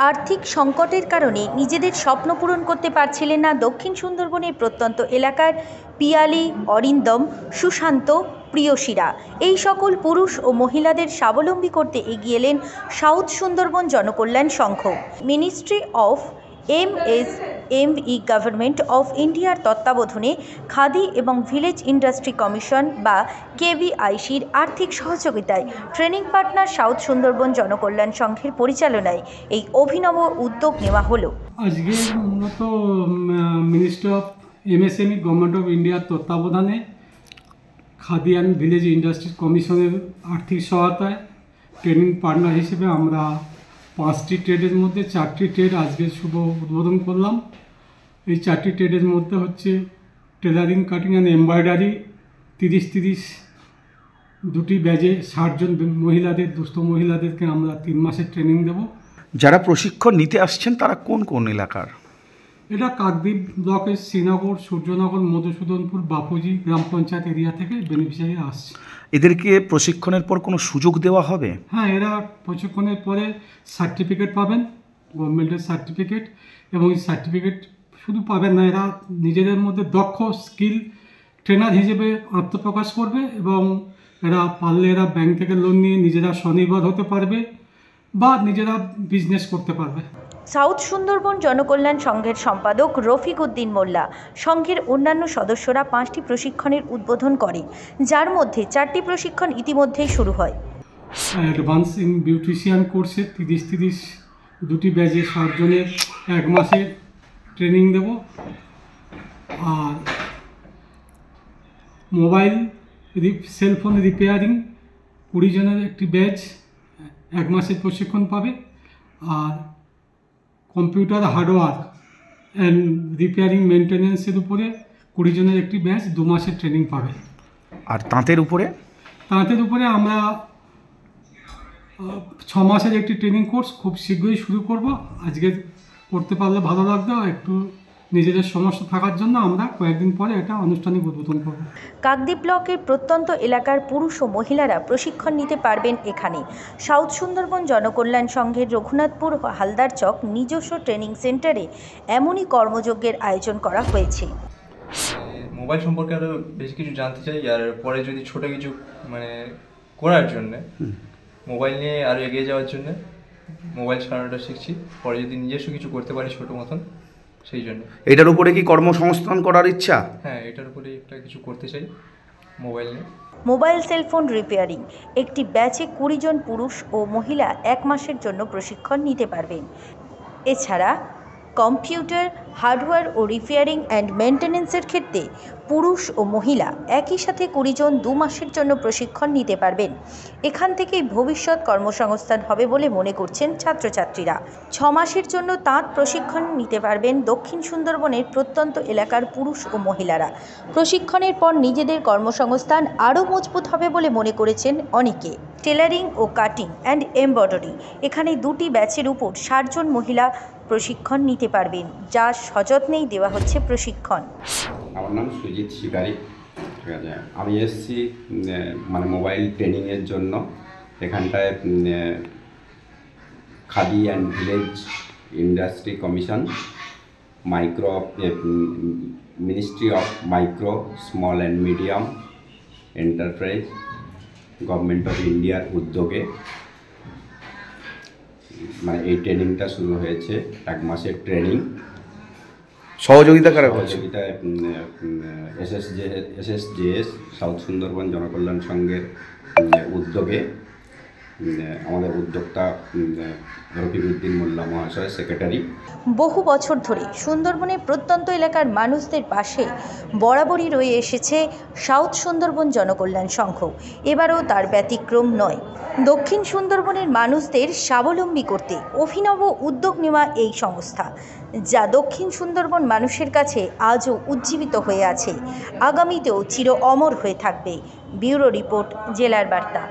আর্থিক সংকটের কারণে নিজেদের স্বপ্ন পূরণ করতে পারছিলেন না দক্ষিণ সুন্দরবনের প্রত্যন্ত এলাকার পিয়ালি, অরিন্দম, সুশান্ত, প্রিয়সীরা। এই সকল পুরুষ ও মহিলাদের স্বাবলম্বী করতে এগিয়ে এলেন south Sundarban Janakalyan Sangha. Ministry of MSME government of ইন্ডিয়ার তত্ত্বাবধানে খাদি এবং ভিলেজ ইন্ডাস্ট্রি কমিশন বা KVICর আর্থিক সহযোগিতায় training partner south Sundarban Janakalyan সংঘের পরিচালনায় এই অভিনব উদ্যোগ নেওয়া হলো। আজকে মূলত ministry of MSME government of ইন্ডিয়ার তত্ত্বাবধানে খাদি অ্যান্ড ভিলেজ ইন্ডাস্ট্রি কমিশনের আর্থিক সহায়তায় ট্রেনিং পার্টনার হিসেবে আমরা 5টি ট্রেডের মধ্যে 4টি ট্রেড আজকে শুভ উদ্বোধন করলাম। এই 4টি ট্রেডের মধ্যে হচ্ছে টেলারিং, কাটিং অ্যান্ড এমব্রয়ডারি 30-30 দুটি ব্যাচে 60 জন মহিলাদের, দুস্থ মহিলাদেরকে আমরা 3 মাসের ট্রেনিং দেব। যারা প্রশিক্ষণ নিতে আসছেন তারা কোন কোন এলাকার? এটা কাকদ্বীপ ব্লকের শ্রীনগর, সূর্যনগর, মধুসূদনপুর, বাপুজি গ্রাম পঞ্চায়েত এরিয়া থেকে বেনিফিশিয়ারি আসছে। এদেরকে প্রশিক্ষণের পর কোনো সুযোগ দেওয়া হবে? হ্যাঁ, এরা প্রশিক্ষণের পরে সার্টিফিকেট পাবেন, গভর্নমেন্টের সার্টিফিকেট, এবং এই সার্টিফিকেট শুধু পাবেন না, এরা নিজেদের মধ্যে দক্ষ স্কিল ট্রেনার হিসেবে আত্মপ্রকাশ করবে এবং এরা পারলে এরা ব্যাংক থেকে লোন নিয়ে নিজেরা স্বনির্ভর হতে পারবে বা নিজেরা বিজনেস করতে পারবে। সাউথ সুন্দরবন জনকল্যাণ সংঘের সম্পাদক রফিক উদ্দিন মোল্লা সংঘের অন্যান্য সদস্যরা 5টি প্রশিক্ষণের উদ্বোধন করে, যার মধ্যে 4টি প্রশিক্ষণ ইতিমধ্যেই শুরু হয়। অ্যাডভান্স ইন বিউটিশিয়ান কোর্সে 30-30 দুটি ব্যাচে 60 জনের 1 মাসের ট্রেনিং দেব। আর মোবাইল সেলফোন রিপেয়ারিং 20 জনের একটি ব্যাচ 1 মাসের প্রশিক্ষণ পাবে। আর কম্পিউটার হার্ডওয়্যার অ্যান্ড রিপেয়ারিং মেনটেন্যান্সের উপরে 20 জনের একটি ব্যাচ 2 মাসের ট্রেনিং পাবে। আর তাঁতের উপরে আমরা 6 মাসের একটি ট্রেনিং কোর্স খুব শীঘ্রই শুরু করব। আজকে করতে পারলে ভালো লাগতো, একটু নিজেদের সমস্যা থাকার জন্য আমরা কয়েকদিন পরে এটা আনুষ্ঠানিক উদ্বোধন করব। কাকদ্বীপ ব্লকের প্রত্যন্ত এলাকার পুরুষ ও মহিলারা প্রশিক্ষণ নিতে পারবেন এখানে। সাউথ সুন্দরবন জনকল্যাণ সংঘের রঘুনাথপুর হালদার চক নিজস্ব ট্রেনিং সেন্টারে এমনই কর্মযজ্ঞের আয়োজন করা হয়েছে। মোবাইল সম্পর্কে আরও বেশি কিছু জানতে চাই, আর পরে যদি ছোটো কিছু করার জন্যে, মোবাইল নিয়ে আরও এগিয়ে যাওয়ার জন্যে মোবাইল চালানোটা শিখছি, পরে যদি নিজস্ব কিছু করতে পারি ছোটো মতন, সেই জন্য। এটার উপরে কি কর্মসংস্থান করার ইচ্ছা? হ্যাঁ, এটার উপরে একটা কিছু করতে চাই মোবাইল নিয়ে। মোবাইল সেলফোন রিপেয়ারিং একটি ব্যাচে 20 জন পুরুষ ও মহিলা 1 মাসের জন্য প্রশিক্ষণ নিতে পারবেন। এছাড়া কম্পিউটার হার্ডওয়্যার ও রিপেয়ারিং অ্যান্ড মেনটেন্যান্সের ক্ষেত্রে পুরুষ ও মহিলা একই সাথে 20 জন 2 মাসের জন্য প্রশিক্ষণ নিতে পারবেন। এখান থেকেই ভবিষ্যৎ কর্মসংস্থান হবে বলে মনে করছেন ছাত্রছাত্রীরা। 6 মাসের জন্য তাঁত প্রশিক্ষণ নিতে পারবেন দক্ষিণ সুন্দরবনের প্রত্যন্ত এলাকার পুরুষ ও মহিলারা। প্রশিক্ষণের পর নিজেদের কর্মসংস্থান আরও মজবুত হবে বলে মনে করেছেন অনেকে। টেলারিং ও কাটিং অ্যান্ড এমব্রয়ডারি এখানে 2টি ব্যাচের উপর 60 জন মহিলা প্রশিক্ষণ নিতে পারবেন, যা সযত্নেই দেওয়া হচ্ছে প্রশিক্ষণ। আমার নাম সুজিত শিকারি, ঠিক আছে। আমি এসেছি মোবাইল ট্রেনিংয়ের জন্য। এখানটায় khadi and village industry commission, ministry of micro, small and medium enterprise, government of ইন্ডিয়ার উদ্যোগে এই ট্রেনিংটা শুরু হয়েছে। 1 মাসের ট্রেনিং। সহযোগিতায় SSJS সাউথ সুন্দরবন জনকল্যাণ সংঘের উদ্যোগে আমাদের উদ্যোক্তা রফিক উদ্দিন মোল্লা মহাশয়, সেক্রেটারি। বহু বছর ধরে সুন্দরবনের প্রত্যন্ত এলাকার মানুষদের পাশে বরাবরই রয়ে এসেছে সাউথ সুন্দরবন জনকল্যাণ সংঘ। এবারও তার ব্যতিক্রম নয়। দক্ষিণ সুন্দরবনের মানুষদের স্বাবলম্বী করতে অভিনব উদ্যোগ নেওয়া এই সংস্থা, যা দক্ষিণ সুন্দরবন মানুষের কাছে আজও উজ্জীবিত হয়ে আছে, আগামীতেও চির অমর হয়ে থাকবে। ব্যুরো রিপোর্ট, জেলার বার্তা।